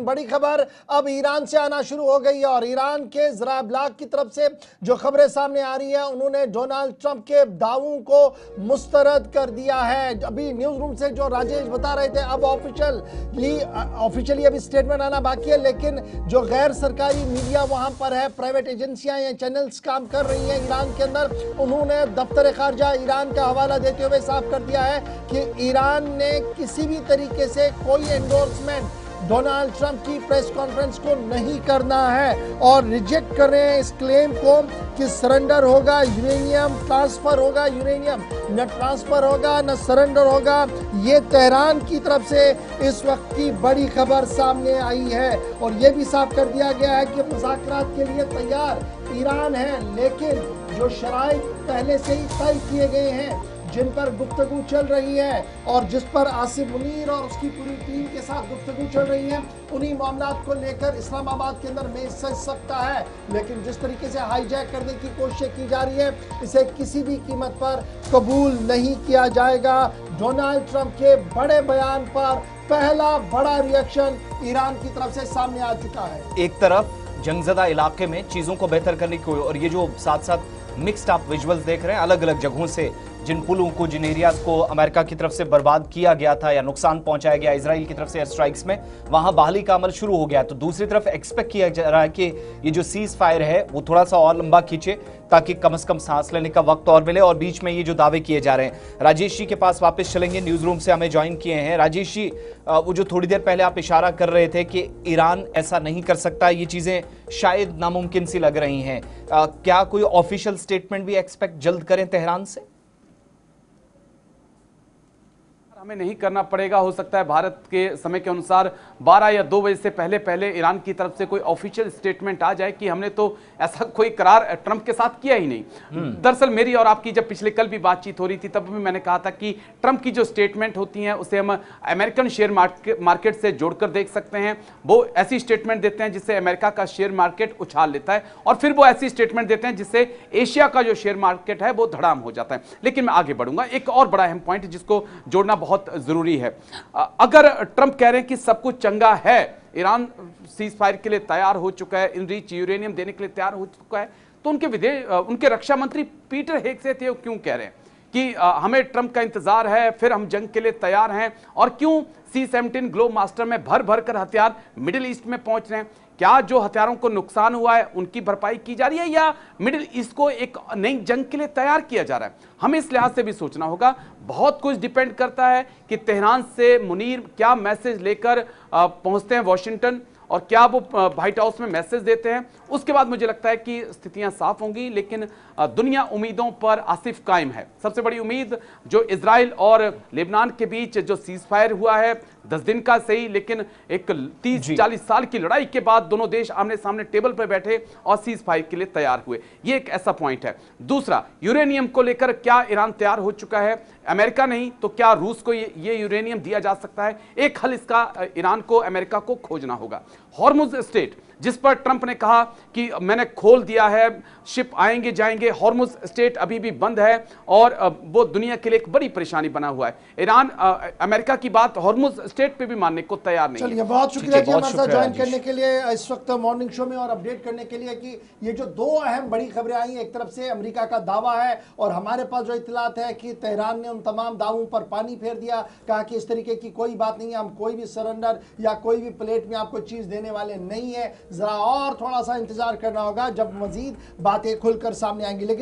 बड़ी खबर अब ईरान से आना शुरू हो गई है और ईरान के ज़रा ब्लॉग की तरफ से जो खबरें सामने आ रही है उन्होंने डोनाल्ड ट्रंप के दावों को मुस्तरद कर दिया है। अभी न्यूज़ रूम से जो राजेश बता रहे थे अब ऑफिशियली अभी स्टेटमेंट आना बाकी है, लेकिन जो गैर सरकारी मीडिया वहां पर है, प्राइवेट एजेंसियां या चैनल्स काम कर रही हैं ईरान के अंदर, उन्होंने दफ्तर खारजा ईरान का हवाला देते हुए साफ कर दिया है कि ईरान ने किसी भी तरीके से कोई एंडोर्समेंट डोनाल्ड ट्रंप की प्रेस कॉन्फ्रेंस को नहीं करना है और रिजेक्ट कर रहे हैं इस क्लेम को कि सरेंडर होगा यूरेनियम, ट्रांसफर होगा यूरेनियम, न ट्रांसफर होगा न सरेंडर होगा। ये तेहरान की तरफ से इस वक्त की बड़ी खबर सामने आई है और ये भी साफ कर दिया गया है कि मुज़ाकरात के लिए तैयार ईरान है, लेकिन जो शराइत पहले से ही तय किए गए हैं, जिन पर गुफ्तगू चल रही है और जिस पर आसिफ मुनीर और उसकी पूरी टीम के साथ गुफ्तगू चल रही है, उन्हीं मामलात को लेकर इस्लामाबाद के अंदर में सज सकता है। लेकिन जिस तरीके से हाईजैक करने की कोशिश की जा रही है, इसे किसी भी कीमत पर कबूल नहीं किया जाएगा। डोनाल्ड ट्रंप के बड़े बयान पर पहला बड़ा रिएक्शन ईरान की तरफ से सामने आ चुका है। एक तरफ जंगजदा इलाके में चीजों को बेहतर करने की, और ये जो साथ साथ मिक्स्ड आप विजुअल्स देख रहे हैं अलग अलग जगहों से, जिन पुलों को, जिन एरियाज को अमेरिका की तरफ से बर्बाद किया गया था या नुकसान पहुंचाया गया इजराइल की तरफ से एयर स्ट्राइक्स में, वहां बहाली का अमल शुरू हो गया। तो दूसरी तरफ एक्सपेक्ट किया जा रहा है कि ये जो सीज फायर है वो थोड़ा सा और लंबा खींचे ताकि कम से कम सांस लेने का वक्त और मिले। और बीच में ये जो दावे किए जा रहे हैं, राजेश जी के पास वापस चलेंगे, न्यूज रूम से हमें ज्वाइन किए हैं। राजेश जी, वो जो थोड़ी देर पहले आप इशारा कर रहे थे कि ईरान ऐसा नहीं कर सकता, ये चीजें शायद नामुमकिन सी लग रही हैं, क्या कोई ऑफिशियल स्टेटमेंट भी एक्सपेक्ट जल्द करें तेहरान से? हमें नहीं करना पड़ेगा, हो सकता है भारत के समय के अनुसार 12 या 2 बजे से पहले ईरान की तरफ से कोई ऑफिशियल स्टेटमेंट आ जाए कि हमने तो ऐसा कोई करार ट्रंप के साथ किया ही नहीं। दरअसल मेरी और आपकी जब पिछले कल भी बातचीत हो रही थी तब भी मैंने कहा था कि ट्रंप की जो स्टेटमेंट होती हैं उसे हम अमेरिकन शेयर मार्केट से जोड़कर देख सकते हैं। वो ऐसी स्टेटमेंट देते हैं जिससे अमेरिका का शेयर मार्केट उछाल लेता है और फिर वो ऐसी स्टेटमेंट देते हैं जिससे एशिया का जो शेयर मार्केट है वो धड़ाम हो जाता है। लेकिन मैं आगे बढ़ूंगा, एक और बड़ा अहम पॉइंट जिसको जोड़ना बहुत जरूरी है। अगर ट्रंप कह रहे हैं कि सब कुछ चंगा है, ईरान सीज फायर के लिए तैयार हो चुका है, इनरिच यूरेनियम देने के लिए तैयार हो चुका है, तो उनके रक्षा मंत्री पीटर हेगसेथ थे क्यों कह रहे हैं कि हमें ट्रंप का इंतजार है, फिर हम जंग के लिए तैयार हैं, और क्यों C-17 ग्लोब मास्टर में भर भर कर हथियार मिडिल ईस्ट में पहुंच रहे हैं? क्या जो हथियारों को नुकसान हुआ है उनकी भरपाई की जा रही है या मिडिल ईस्ट को एक नई जंग के लिए तैयार किया जा रहा है? हमें इस लिहाज से भी सोचना होगा। बहुत कुछ डिपेंड करता है कि तेहरान से मुनीर क्या मैसेज लेकर पहुंचते हैं वॉशिंगटन और क्या वो व्हाइट हाउस में मैसेज देते हैं। उसके बाद मुझे लगता है कि स्थितियां साफ होंगी, लेकिन दुनिया उम्मीदों पर आसिफ कायम है। सबसे बड़ी उम्मीद जो इजराइल और लेबनान के बीच जो सीज फायर हुआ है 10 दिन का सही, लेकिन एक 30-40 साल की लड़ाई के बाद दोनों देश आमने सामने टेबल पर बैठे और सीज फायर के लिए तैयार हुए, ये एक ऐसा पॉइंट है। दूसरा, यूरेनियम को लेकर क्या ईरान तैयार हो चुका है? अमेरिका नहीं तो क्या रूस को ये यूरेनियम दिया जा सकता है? एक हल इसका ईरान को, अमेरिका को खोजना होगा। हॉर्मुज स्ट्रेट जिस पर ट्रंप ने कहा कि मैंने खोल दिया है, शिप आएंगे जाएंगे, हॉर्मुज स्ट्रेट अभी भी बंद है और वो दुनिया के लिए एक बड़ी परेशानी बना हुआ है। ईरान अमेरिका की बात हॉर्मुज स्ट्रेट पे भी मानने को तैयार नहीं है। चलिए, बहुत शुक्रिया कि हमारे साथ ज्वाइन करने के लिए इस वक्त मॉर्निंग शो में और अपडेट करने के लिए कि ये जो दो अहम बड़ी खबरें आई हैं, एक तरफ से अमेरिका का दावा है और हमारे पास जो इत्तलात है कि तेहरान ने उन तमाम दावों पर पानी फेर दिया, कहा कि इस तरीके की कोई बात नहीं है, हम कोई भी सरेंडर या कोई भी प्लेट में आपको चीज देने वाले नहीं है। जरा और थोड़ा सा इंतजार करना होगा जब मजीद बातें खुलकर सामने आएंगी। लेकिन